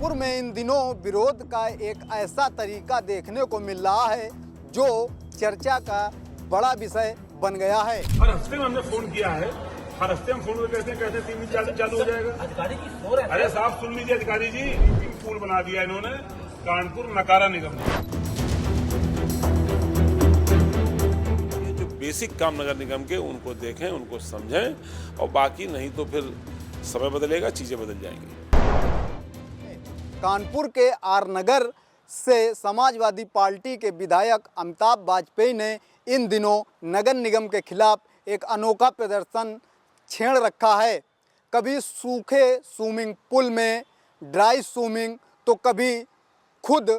कानपुर में इन दिनों विरोध का एक ऐसा तरीका देखने को मिल रहा है जो चर्चा का बड़ा विषय बन गया है। हर हफ्ते में हमने फोन किया है, हर हफ्ते हम फोन पर कहते हैं 3 दिन चालू हो जाएगा। अधिकारी की शोर है। अरे साहब सुन लीजिए अधिकारी जी, पुल बना दिया इन्होंने कानपुर नकारा निगम ने। ये जो बेसिक काम नगर निगम के उनको देखें, उनको समझें और बाकी नहीं तो फिर समय बदलेगा, चीजें बदल जाएंगी। कानपुर के आर नगर से समाजवादी पार्टी के विधायक अमिताभ वाजपेयी ने इन दिनों नगर निगम के खिलाफ एक अनोखा प्रदर्शन छेड़ रखा है। कभी सूखे स्विमिंग पूल में ड्राई स्विमिंग तो कभी खुद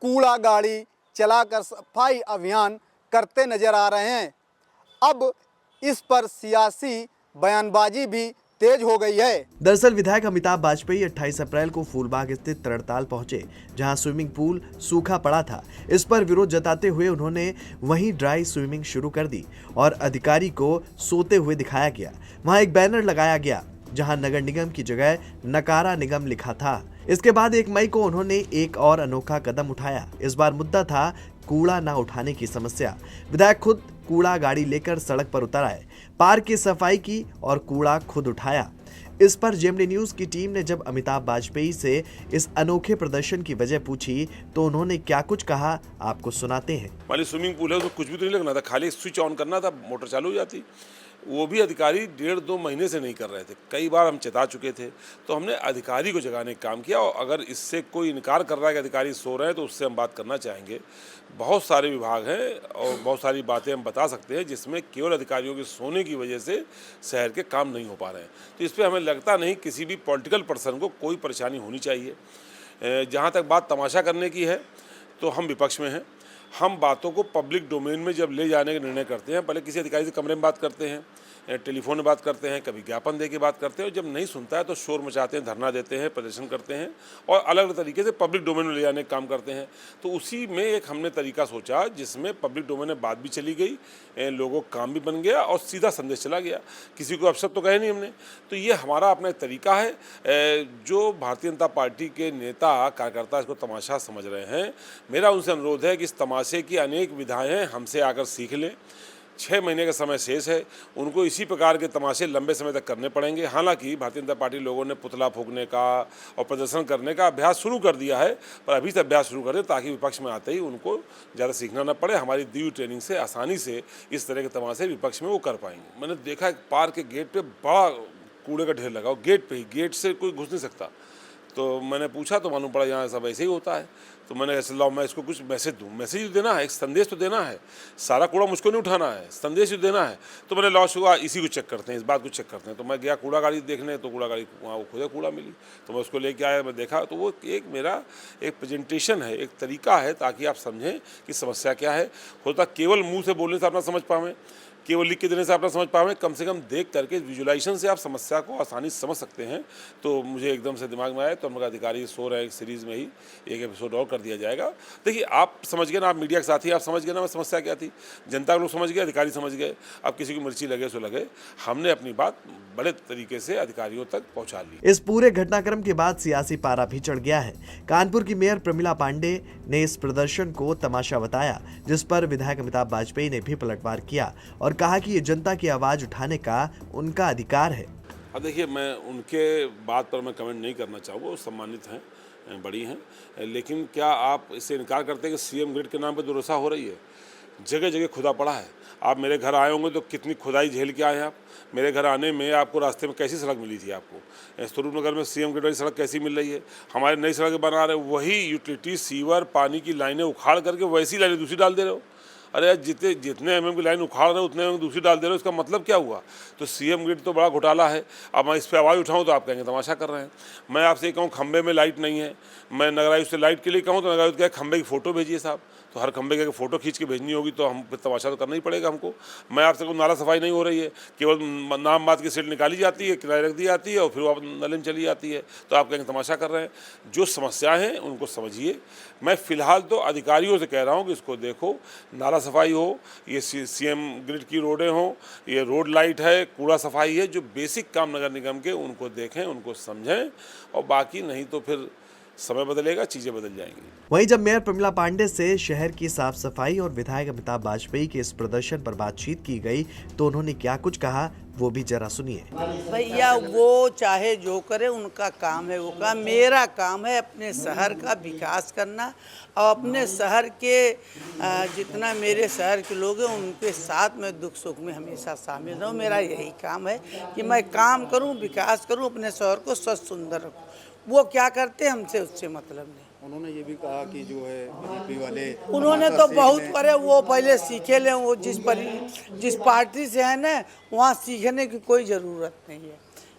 कूड़ा गाड़ी चलाकर सफाई अभियान करते नजर आ रहे हैं। अब इस पर सियासी बयानबाजी भी तेज हो गई है। दरअसल विधायक अमिताभ वाजपेयी 28 अप्रैल को फूलबाग स्थित तरणताल पहुंचे, जहां स्विमिंग पूल सूखा पड़ा था। इस पर विरोध जताते हुए उन्होंने वहीं ड्राई स्विमिंग शुरू कर दी और अधिकारी को सोते हुए दिखाया गया। वहां एक बैनर लगाया गया जहां नगर निगम की जगह नकारा निगम लिखा था। इसके बाद 1 मई को उन्होंने एक और अनोखा कदम उठाया। इस बार मुद्दा था कूड़ा न उठाने की समस्या। विधायक खुद कूड़ा गाड़ी लेकर सड़क पर उतर आए, पार्क की सफाई की और कूड़ा खुद उठाया। इस पर जेएमडी न्यूज की टीम ने जब अमिताभ वाजपेयी से इस अनोखे प्रदर्शन की वजह पूछी तो उन्होंने क्या कुछ कहा, आपको सुनाते हैं। मान ली स्विमिंग पूल है, उसको कुछ भी तो नहीं लगना था, खाली स्विच ऑन करना था, मोटर चालू हो जाती। वो भी अधिकारी 1.5-2 महीने से नहीं कर रहे थे। कई बार हम चेता चुके थे, तो हमने अधिकारी को जगाने का काम किया। और अगर इससे कोई इनकार कर रहा है कि अधिकारी सो रहे हैं तो उससे हम बात करना चाहेंगे। बहुत सारे विभाग हैं और बहुत सारी बातें हम बता सकते हैं जिसमें केवल अधिकारियों के सोने की वजह से शहर के काम नहीं हो पा रहे हैं। तो इस पर हमें लगता नहीं किसी भी पॉलिटिकल पर्सन को कोई परेशानी होनी चाहिए। जहाँ तक बात तमाशा करने की है तो हम विपक्ष में हैं। हम बातों को पब्लिक डोमेन में जब ले जाने का निर्णय करते हैं, पहले किसी अधिकारी से कमरे में बात करते हैं, टेलीफोन में बात करते हैं, कभी ज्ञापन दे के बात करते हैं, और जब नहीं सुनता है तो शोर मचाते हैं, धरना देते हैं, प्रदर्शन करते हैं और अलग अलग तरीके से पब्लिक डोमेन में ले जाने का काम करते हैं। तो उसी में एक हमने तरीका सोचा जिसमें पब्लिक डोमेन में बात भी चली गई, लोगों का काम भी बन गया और सीधा संदेश चला गया। किसी को अपशब्द तो कहे नहीं हमने। तो ये हमारा अपना एक तरीका है। जो भारतीय जनता पार्टी के नेता कार्यकर्ता इसको तमाशा समझ रहे हैं, मेरा उनसे अनुरोध है कि इस तमाशे की अनेक विधाएँ हैं, हमसे आकर सीख लें। 6 महीने का समय शेष है, उनको इसी प्रकार के तमाशे लंबे समय तक करने पड़ेंगे। हालांकि भारतीय जनता पार्टी लोगों ने पुतला फूंकने का और प्रदर्शन करने का अभ्यास शुरू कर दिया है, पर अभी से अभ्यास शुरू कर दें ताकि विपक्ष में आते ही उनको ज़्यादा सीखना न पड़े। हमारी दी हुई ट्रेनिंग से आसानी से इस तरह के तमाशे विपक्ष में वो कर पाएंगे। मैंने देखा पार्क के गेट पर बड़ा कूड़े का ढेर लगा, गेट पर ही, गेट से कोई घुस नहीं सकता। तो मैंने पूछा तो मालूम पड़ा यहाँ सब ऐसे ही होता है। तो मैंने ऐसे लाओ मैं इसको कुछ मैसेज दूँ, मैसेज देना है, एक संदेश तो देना है। सारा कूड़ा मुझको नहीं उठाना है, संदेश भी देना है। तो मैंने लाओ शुरू इसी को चेक करते हैं, इस बात को चेक करते हैं। तो मैं गया कूड़ा गाड़ी देखने, तो कूड़ा गाड़ी वहाँ वो खुद कूड़ा मिली, तो मैं उसको लेके आया। मैं देखा तो वो एक मेरा एक प्रेजेंटेशन है, एक तरीका है ताकि आप समझें कि समस्या क्या है। होता केवल मुँह से बोलने से आप ना समझ पाएँ, केवल लिख के देने से आप ना समझ पाएँ, कम से कम देख करके विजुलाइजेशन से आप समस्या को आसानी से समझ सकते हैं। तो मुझे एकदम से दिमाग में आया, तो हमने अधिकारी सो रहे हैं, एक सीरीज़ में ही एक एपिसोड और कर दिया जाएगा। देखिए आप समझ गए ना, आप मीडिया के साथी आप समझ गए ना मैं समस्या क्या थी, जनता के लोग समझ गए, अधिकारी समझ गए। अब किसी को मिर्ची लगे सो लगे, हमने अपनी बात बड़े तरीके से अधिकारियों तक पहुँचा ली। इस पूरे घटनाक्रम के बाद सियासी पारा भी चढ़ गया है। कानपुर की मेयर प्रमिला पांडे ने इस प्रदर्शन को तमाशा बताया, जिस पर विधायक अमिताभ वाजपेयी ने भी पलटवार किया और कहा कि ये जनता की आवाज उठाने का उनका अधिकार है। अब देखिए, मैं उनके बात पर मैं कमेंट नहीं करना चाहूँगा, वो सम्मानित हैं, बड़ी हैं, लेकिन क्या आप इससे इनकार करते हैं कि सीएम ग्रिड के नाम पर दुर्दशा हो रही है? जगह जगह खुदा पड़ा है। आप मेरे घर आए होंगे तो कितनी खुदाई झेल के आए हैं आप। मेरे घर आने में आपको रास्ते में कैसी सड़क मिली थी? आपको स्वरूप नगर में सीएम ग्रिड वाली सड़क कैसी मिल रही है? हमारे नई सड़कें बना रहे, वही यूटिलिटी, सीवर, पानी की लाइनें उखाड़ करके वैसी लाइनें दूसरी डाल दे रहे हो। अरे यार, जितने एमएम की लाइन उखाड़ रहे हो उतने एमएम दूसरी डाल दे रहे हो, इसका मतलब क्या हुआ? तो सीएम ग्रिड तो बड़ा घोटाला है। अब मैं इस पर आवाज़ उठाऊं तो आप कहेंगे तमाशा कर रहे हैं। मैं आपसे ये कहूँ खंबे में लाइट नहीं है, मैं नगर आयुक्त से लाइट के लिए कहूँ तो नगर आयुक्त कहे खंबे की फ़ोटो भेजिए साहब। तो हर खंबे की फ़ोटो खींच के भेजनी होगी तो हम फिर तमाशा तो करना ही पड़ेगा हमको। मैं आपसे कहूँ नाला सफाई नहीं हो रही है, केवल नाम बात की सीट निकाली जाती है, किराए रख दी जाती है और फिर वापस नले में चली जाती है, तो आप कहेंगे तमाशा कर रहे हैं। जो समस्याएं हैं उनको समझिए। मैं फ़िलहाल तो अधिकारियों से कह रहा हूँ कि इसको देखो, नाला सफाई हो, ये सीएम ग्रिड की रोडें हों, ये रोड लाइट है, कूड़ा सफाई है, जो बेसिक काम नगर निगम के उनको देखें, उनको समझें और बाकी नहीं तो फिर समय बदलेगा, चीज़ें बदल जाएंगी। वहीं जब मेयर प्रमिला पांडे से शहर की साफ सफाई और विधायक अमिताभ वाजपेयी के इस प्रदर्शन पर बातचीत की गई तो उन्होंने क्या कुछ कहा वो भी जरा सुनिए। भैया वो चाहे जो करे उनका काम है, वो काम मेरा काम है अपने शहर का विकास करना और अपने शहर के जितना मेरे शहर के लोग हैं उनके साथ मैं दुख सुख में हमेशा शामिल रहूं। मेरा यही काम है कि मैं काम करूं, विकास करूं, अपने शहर को स्वच्छ सुंदर रखूं। वो क्या करते हैं हमसे उससे मतलब नहीं। उन्होंने ये भी कहा कि जो है बीजेपी वाले उन्होंने तो बहुत करे, वो पहले सीखे लें, वो जिस पार्टी से है ना वहाँ सीखने की कोई ज़रूरत नहीं है।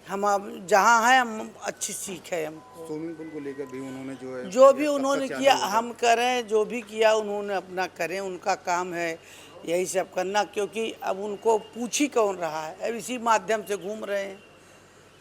हम अब जहाँ हैं हम अच्छी सीख है हमको। स्विमिंग पूल को लेकर भी उन्होंने जो भी उन्होंने किया हम करें, जो भी किया उन्होंने अपना करें, उनका काम है यही सब करना, क्योंकि अब उनको पूछ ही कौन रहा है। अब इसी माध्यम से घूम रहे हैं,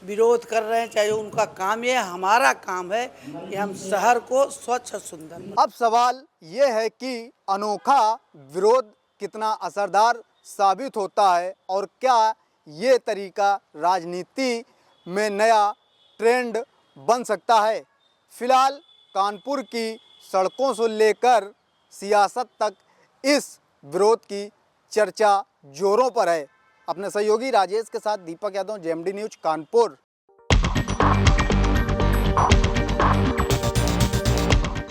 विरोध कर रहे हैं, चाहे उनका काम ये, हमारा काम है कि हम शहर को स्वच्छ और सुंदर। अब सवाल ये है कि अनोखा विरोध कितना असरदार साबित होता है और क्या ये तरीका राजनीति में नया ट्रेंड बन सकता है। फिलहाल कानपुर की सड़कों से लेकर सियासत तक इस विरोध की चर्चा जोरों पर है। अपने सहयोगी राजेश के साथ दीपक यादव, जेएमडी न्यूज़ कानपुर।